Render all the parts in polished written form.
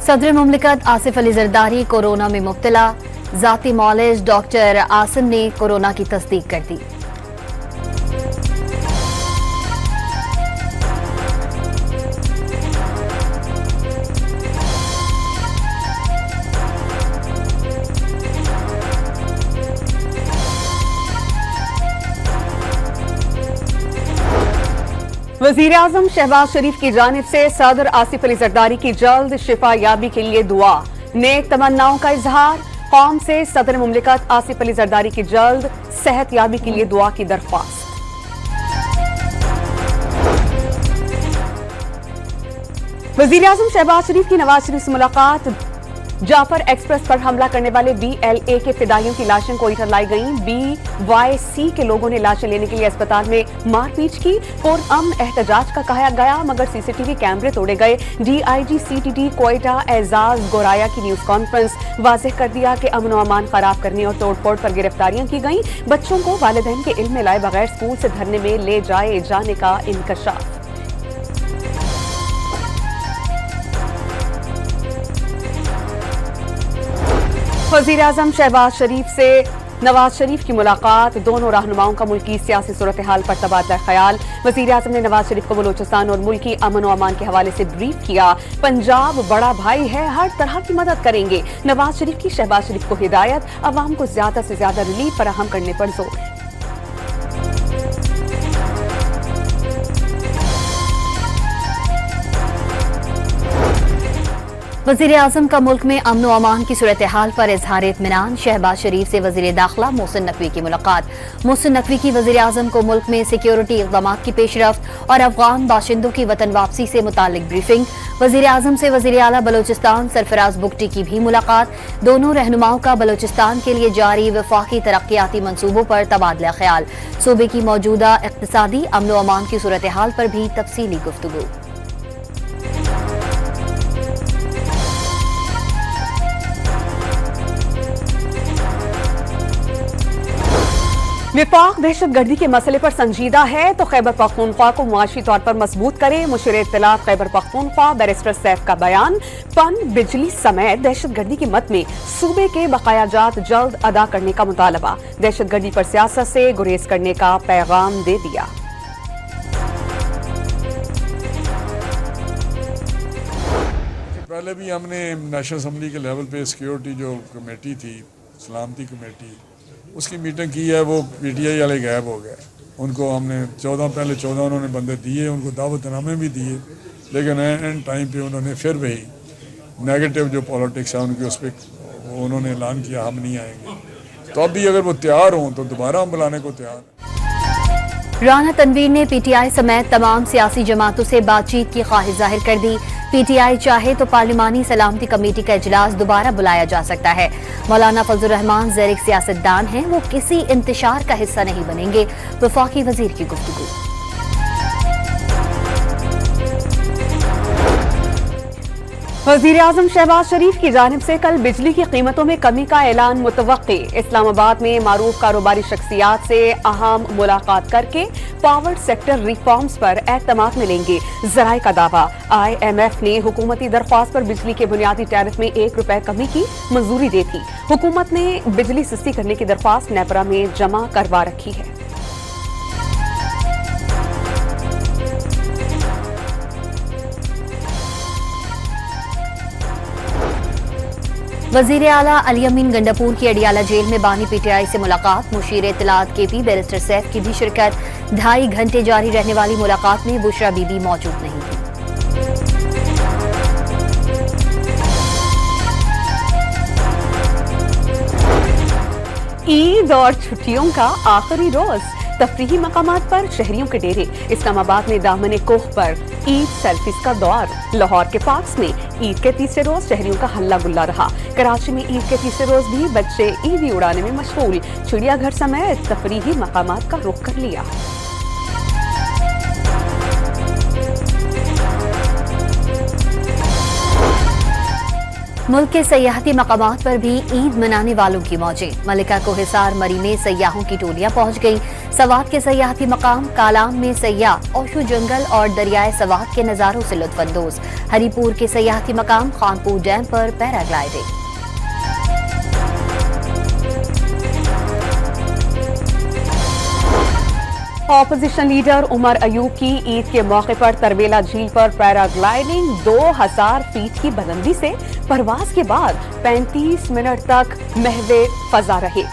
सदर मुमलिकत आसिफ अली जरदारी कोरोना में मुब्तला। जाती मौलिज डॉक्टर आसिम ने कोरोना की तस्दीक कर दी। वज़ीर-ए-आज़म शहबाज शरीफ की जानिब से सदर आसिफ अली जरदारी की जल्द शिफा याबी के लिए दुआ। नेक तमन्नाओं का इजहार। कौम से सदर मुमलिकत आसिफ अली जरदारी की जल्द सेहत याबी के लिए दुआ की दरख्वास्त। वज़ीर-ए-आज़म शहबाज शरीफ की नवाज शरीफ से मुलाकात। जाफर एक्सप्रेस पर हमला करने वाले BLA के फिदाइयों की लाशें कोयटा लाई गईं। BYC के लोगों ने लाशें लेने के लिए अस्पताल में मारपीट की। पुरअमन एहतजाज का कहा गया मगर CCTV कैमरे तोड़े गए। DIG CTD कोयटा एजाज गोराया की न्यूज कॉन्फ्रेंस वाज़ेह कर दिया कि अमन व अमान खराब करने और तोड़फोड़ पर गिरफ्तारियां की गईं। बच्चों को वालिदैन के इल्म में लाए बगैर स्कूल से धरने में ले जाए जाने का इंकशाफ। वज़ीर-ए-आज़म शहबाज शरीफ से नवाज शरीफ की मुलाकात। दोनों रहनुमाओं का मुल्की सियासी सूरत हाल पर तबादला ख्याल। वज़ीर-ए-आज़म ने नवाज शरीफ को बलूचिस्तान और मुल्की अमन व अमान के हवाले से ब्रीफ किया। पंजाब बड़ा भाई है, हर तरह की मदद करेंगे। नवाज शरीफ की शहबाज शरीफ को हिदायत, अवाम को ज्यादा से ज्यादा रिलीफ फराहम करने पर जोर। वज़ीर-ए-आज़म का मुल्क में अमन व अमान की सूरत हाल पर इजहार इत्मीनान। शहबाज शरीफ से वज़ीर दाखिला मोहसिन नकवी की मुलाकात। मोहसिन नकवी की वज़ीर-ए-आज़म को मुल्क में सिक्योरिटी इक़दामात की पेशरफ्त और अफगान बाशिंदों की वतन वापसी से मुतालिक ब्रीफिंग। वज़ीर-ए-आज़म से वज़ीर आला बलूचिस्तान सरफराज बुगटी की भी मुलाकात। दोनों रहनुमाओं का बलूचिस्तान के लिए जारी वफाकी तरक्याती मंसूबों पर तबादला ख्याल। सूबे की मौजूदा इक़्तिसादी अमन व अमान की सूरत हाल पर भी तफसीली गुफ्तगू। विफाक दहशत गर्दी के मसले पर संजीदा है तो खैबर पख्तूनख्वा को मुआशी तौर पर मजबूत करे। मुशीर इत्तलात खैबर पख्तूनख्वा बैरिस्टर सैफ का बयान। पन बिजली समेत दहशत गर्दी की मद में सूबे के बकायाजात जल्द अदा करने का मुतालबा। दहशत गर्दी पर सियासत से गुरेज करने का पैगाम दे दिया। पहले भी हमने नेशनल असम्बली के लेवल पे सिक्योरिटी जो कमेटी थी, सलामती कमेटी, उसकी मीटिंग की है। वो PTI वाले गायब हो गए। उनको हमने 14 उन्होंने बंदे दिए, उनको दावतनामे भी दिए, लेकिन एंड टाइम पे उन्होंने फिर वही नेगेटिव जो पॉलिटिक्स है उनकी उस पर उन्होंने ऐलान किया हम नहीं आएंगे। तो अभी अगर वो तैयार हों तो दोबारा हम बुलाने को तैयार हैं। राना तनवीर ने PTI समेत तमाम सियासी जमातों से बातचीत की ख्वाहिश जाहिर कर दी। PTI चाहे तो पार्लिमानी सलामती कमेटी का इजलास दोबारा बुलाया जा सकता है। मौलाना फजल रहमान ज़ैरिक सियासतदान हैं, वो किसी इंतशार का हिस्सा नहीं बनेंगे। वफाकी वजीर की गुफ्तगू। वज़ीर-ए-आज़म शहबाज शरीफ की जानिब से कल बिजली की कीमतों में कमी का ऐलान मुतवक्की। इस्लामाबाद में मारूफ कारोबारी शख्सियात से अहम मुलाकात करके पावर सेक्टर रिफॉर्म्स पर एतमाद मिलेंगे। ज़राए का दावा। IMF ने हुकूमती दरख्वास्त पर बिजली के बुनियादी टैरिफ में ₹1 कमी की मंजूरी दी थी। हुकूमत ने बिजली सस्ती करने की दरख्वास्त नेपरा में जमा करवा रखी है। वज़ीर आला अली अमीन गंडापुर की अडियाला जेल में बानी PTI से मुलाकात। मुशीर इत्तलात KP बैरिस्टर सैफ की भी शिरकत। 2.5 घंटे जारी रहने वाली मुलाकात में बुशरा बीबी मौजूद नहीं थी। ईद और छुट्टियों का आखिरी रोज। तफरीही मकामात पर शहरियों के डेरे। इस्लामाबाद में दामन कोह पर ईद सेल्फीज का दौर। लाहौर के पार्क्स में ईद के तीसरे रोज शहरियों का हल्ला गुल्ला रहा। कराची में ईद के तीसरे रोज भी बच्चे ईदी उड़ाने में मशगूल। चिड़ियाघर समेत तफरीही मकामात का रुख कर लिया। मुल्क के सयाहती मकामात पर भी ईद मनाने वालों की मौजें। मलिका को हिसार मरी में सयाहों की टोलियां पहुंच गईं। सवात के सयाहती मकाम कालाम में सयाह ओशु जंगल और दरियाए सवात के नज़ारों से लुत्फानंदोज। हरीपुर के सयाहती मकाम खानपुर डैम पर paragliding. Opposition leader Umar Ayub की ईद के मौके पर तरबेला झील पर पैराग्लाइडिंग 2000 फीट की बुलंदी से परवाज के बाद 35 मिनट तक महवे फजा रहे।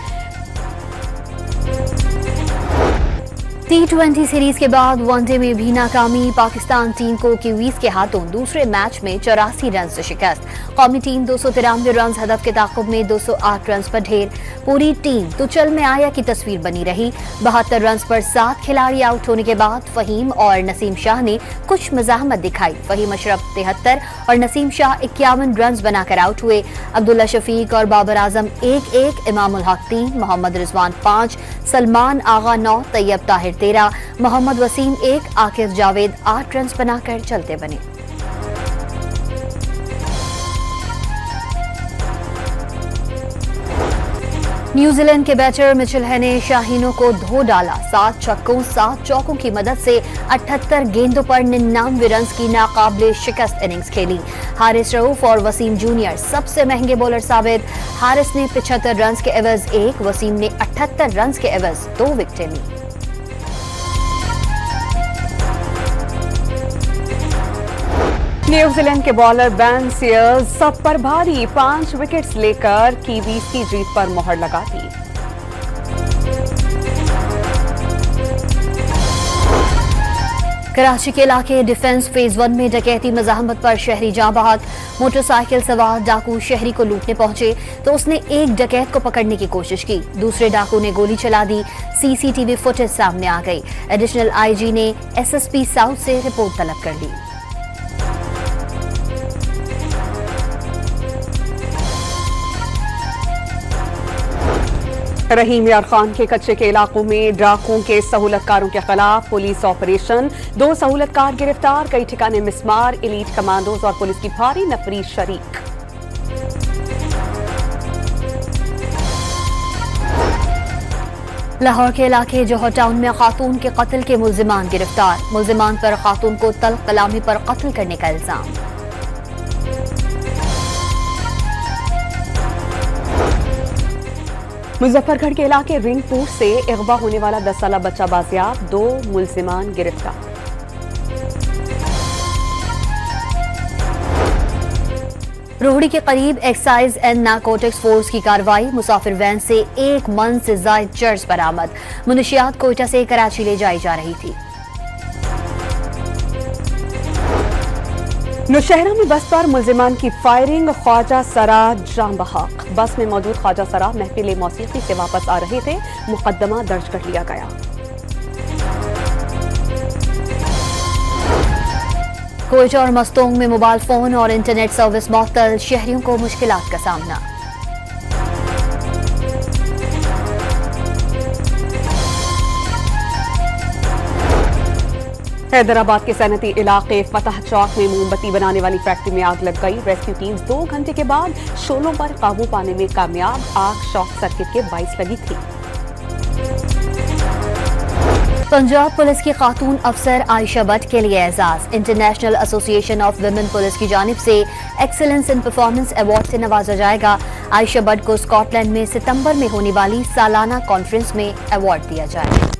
T20 सीरीज के बाद वनडे में भी नाकामी। पाकिस्तान टीम को कीवीज के हाथों दूसरे मैच में 84 रन से शिकस्त। कौमी टीम 293 रन हदफ के ताक़ुब में 208 रन पर ढेर। पूरी टीम तुचल में आया की तस्वीर बनी रही। 72 रन पर 7 खिलाड़ी आउट होने के बाद फहीम और नसीम शाह ने कुछ मज़ाहमत दिखाई। फहीम अशरफ 73 और नसीम शाह 51 रन बनाकर आउट हुए। अब्दुल्ला शफीक और बाबर आजम 1-1, इमामुल हक 3, मोहम्मद रिजवान 5, सलमान आगा 9, तैयब ताहिर 13, मोहम्मद वसीम 1, आकिब जावेद 8 रन बनाकर चलते बने। न्यूजीलैंड के बैटर मिचेल ने शाहीनों को धो डाला। 7 छक्कों 7 चौकों की मदद से 78 गेंदों पर 99 रन की नाकाबिले शिकस्त इनिंग्स खेली। हारिस रऊफ और वसीम जूनियर सबसे महंगे बॉलर साबित। हारिस ने 75 रन के एवज 1, वसीम ने 78 रन के एवज 2 विकेटें ली। न्यूजीलैंड के बॉलर बेन सीयर्स सब पर भारी 5 विकेट्स लेकर कीवीज की जीत पर मोहर लगा दी। कराची के इलाके डिफेंस फेज 1 में डकैती मज़ाहमत पर शहरी जाँ बहक। मोटरसाइकिल सवार डाकू शहरी को लूटने पहुंचे तो उसने एक डकैत को पकड़ने की कोशिश की। दूसरे डाकू ने गोली चला दी। सीसीटीवी फुटेज सामने आ गई। एडिशनल आईजी ने एसएसपी साउथ से रिपोर्ट तलब कर ली। रहीम यार खान के कच्चे के इलाकों में डाकुओं के सहूलतकारों के खिलाफ पुलिस ऑपरेशन। 2 सहूलतकार गिरफ्तार, कई ठिकाने मिसमार। एलीट कमांडोज और पुलिस की भारी नफरी शरीक। लाहौर के इलाके जौहर टाउन में खातून के कत्ल के मुल्जिमान गिरफ्तार। मुल्जिमान पर खातून को तल्ख कलामी पर कत्ल करने का इल्जाम। मुजफ्फरगढ़ के इलाके रिंगपुर से अगवा होने वाला 10 साला बच्चा बाजियाब, 2 मुल्जिमान गिरफ्तार। रोहड़ी के करीब एक्साइज एंड नारकोटिक्स फोर्स की कार्रवाई। मुसाफिर वैन से 1 मन से जायद चर्स बरामद। मुनशियात कोयटा से कराची ले जाई जा रही थी। नौशहरा में बस पर मुल्जिमान की फायरिंग, ख्वाजा सरा जाम बहक। बस में मौजूद ख्वाजा सरा महफिल मौसीकी से वापस आ रहे थे। मुकदमा दर्ज कर लिया गया। कोयटा और मस्तोंग में मोबाइल फोन और इंटरनेट सर्विस मुअत्तल। शहरियों को मुश्किलात का सामना। हैदराबाद के सनती इलाके फतह चौक में मोमबत्ती बनाने वाली फैक्ट्री में आग लग गई। रेस्क्यू टीम 2 घंटे के बाद शोलों पर काबू पाने में कामयाब। आग शॉर्ट सर्किट के बाइस लगी थी। पंजाब पुलिस की खातून अफसर आयशा भट्ट के लिए एजाज। International association of women police की जानिब से एक्सीलेंस इन परफॉर्मेंस अवार्ड से नवाजा जाएगा। आयशा भट्ट को स्कॉटलैंड में सितंबर में होने वाली सालाना कॉन्फ्रेंस में अवार्ड दिया जाएगा।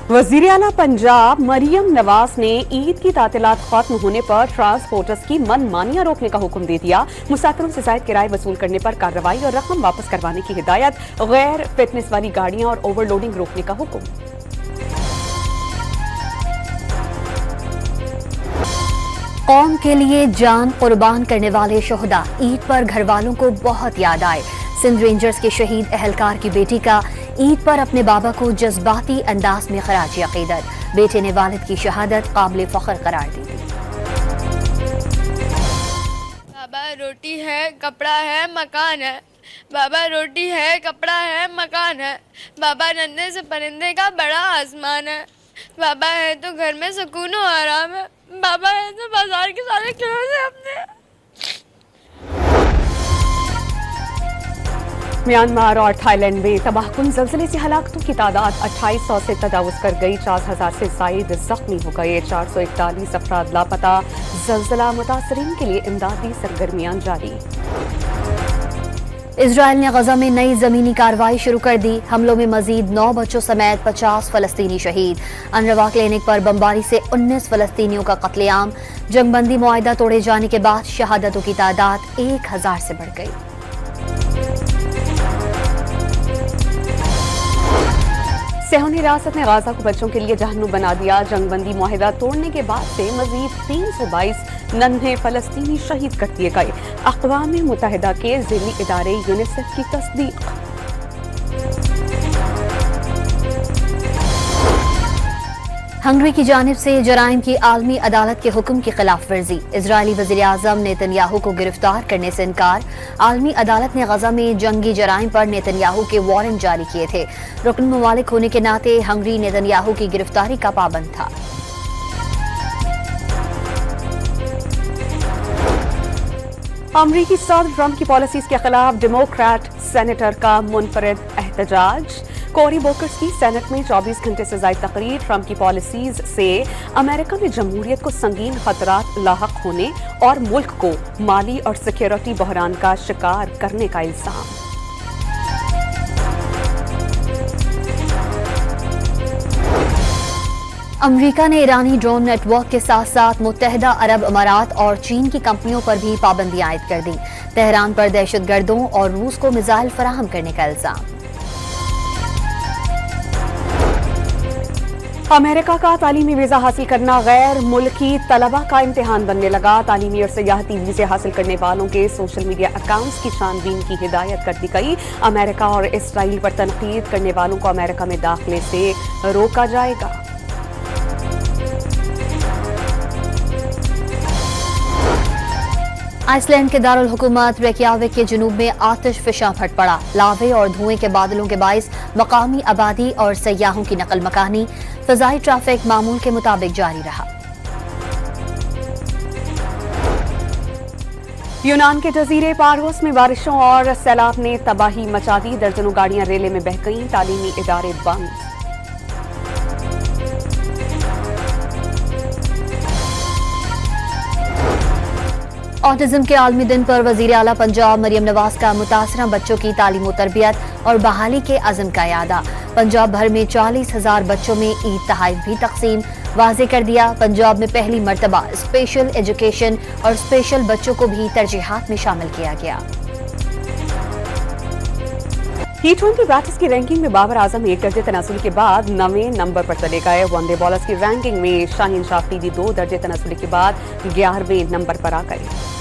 वजीर आला पंजाब मरियम नवाज ने ईद की तातीलात खत्म होने पर ट्रांसपोर्टर्स की मनमानियां रोकने का हुक्म दे दिया। मुसाफिरों से जायद किराए वसूल करने पर कार्रवाई और रकम वापस करवाने की हिदायत। गैर फिटनेस वाली गाड़ियां और ओवरलोडिंग रोकने का हुक्म। कौम के लिए जान कुर्बान करने वाले शोहदा ईद पर घर वालों को बहुत याद आए। सिंध रेंजर्स के शहीद अहलकार की बेटी का ईद पर अपने बाबा को जज्बाती अंदाज में खराज अकीदत। बेटे ने वालिद की शहादत काबिल फख्र करार दी थी। बाबा रोटी है, कपड़ा है, मकान है। बाबा रोटी है, कपड़ा है, मकान है। बाबा नन्हे से परिंदे का बड़ा आसमान है। बाबा है तो घर में सुकून और आराम है। बाबा ऐसे बाजार के सारे खिलौने अपने म्यांमार और थाईलैंड में तबाहकुन जल्जले से हलाकतों की तादाद 2800 से तजावुज कर गई। 4000 से जायद जख्मी हो गए। 441 अफराद लापता। जल्जला मुतासरीन के लिए इमदादी सरगर्मियां जारी। इजराइल ने गजा में नई जमीनी कार्रवाई शुरू कर दी। हमलों में मजीद 9 बच्चों समेत 50 फलस्तीनी शहीद। अनरवा क्लिनिक पर बमबारी से 19 फलस्तीनियों का कत्लेआम। जंगबंदी मुआहिदा तोड़े जाने के बाद शहादतों की तादाद 1000 से बढ़ गई। सेहूनी रियासत ने गाजा को बच्चों के लिए जहन्नुम बना दिया। जंगबंदी मुआहिदा तोड़ने के बाद से मजीद 322 नन्हे फलस्तीनी शहीद कर दिए गए। अक़वाम मुत्तहिदा के ज़िली इदारे यूनिसेफ की तस्दीक। हंगरी की जानिब से जराइम की आलमी अदालत के हुक्म की खिलाफ वर्जी। इजरायली वज़ीर-ए-आज़म नेतन्याहू को गिरफ्तार करने से इनकार। आलमी अदालत ने गजा में जंगी जराइम पर नेतन्याहू के वारंट जारी किए थे। रुकन ममालिक होने के नाते हंगरी नेतन्याहू की गिरफ्तारी का पाबंद था। अमरीकी सदर ट्रंप की पॉलिसीज के खिलाफ डेमोक्रेट सेनेटर का मुनफरिद एहतजाज। कोरी बोकर्स की सेनेट में 24 घंटे से ज्यादा तकरीर। ट्रंप की पॉलिसीज से अमेरिका में जमहूरियत को संगीन खतरात लाहक होने और मुल्क को माली और सिक्योरिटी बहरान का शिकार करने का इल्जाम। अमेरिका ने ईरानी ड्रोन नेटवर्क के साथ साथ मुत्तहिदा अरब अमारात और चीन की कंपनियों पर भी पाबंदी आयद कर दी। तेहरान पर दहशतगर्दों और रूस को मिसाइल फराहम करने का इल्जाम। अमेरिका का तालीमी वीजा हासिल करना गैर मुल्की तलबा का इम्तिहान बनने लगा। तालीमी और सयाहती वीजे हासिल करने वालों के सोशल मीडिया अकाउंट्स की छानबीन की हिदायत कर दी गई। अमेरिका और इसराइल पर तनकीद करने वालों को अमेरिका में दाखिले से रोका जाएगा। आइसलैंड के दारुल हुकूमत रेकियाविक के जुनूब में आतिश फिशां फट पड़ा। लावे और धुएं के बादलों के बाइस मकामी आबादी और सयाहों की नकल मकानी। फ़ज़ाई ट्रैफिक मामूल के मुताबिक जारी रहा। यूनान के जजीरे पारोस में बारिशों और सैलाब ने तबाही मचा दी। दर्जनों गाड़ियां रेले में बह गईं। तालीमी इदारे बंद। ऑटिज्म के आलमी दिन पर वज़ीर आला पंजाब मरियम नवाज का मुतासरा बच्चों की तालीम और तरबियत और बहाली के अज़म का यादा। पंजाब भर में 40,000 बच्चों में ईद तोहफ़े भी तकसीम। वाज़े कर दिया, पंजाब में पहली मरतबा स्पेशल एजुकेशन और स्पेशल बच्चों को भी तरजीहात में शामिल किया गया। T20 बैटर्स की रैंकिंग में बाबर आजम 1 दर्जे तनासुली के बाद 9वें नंबर पर चले गए। वनडे बॉलर्स की रैंकिंग में शाहीन शाह अफरीदी 2 दर्जे तनासुली के बाद 11वें नंबर पर आ गए।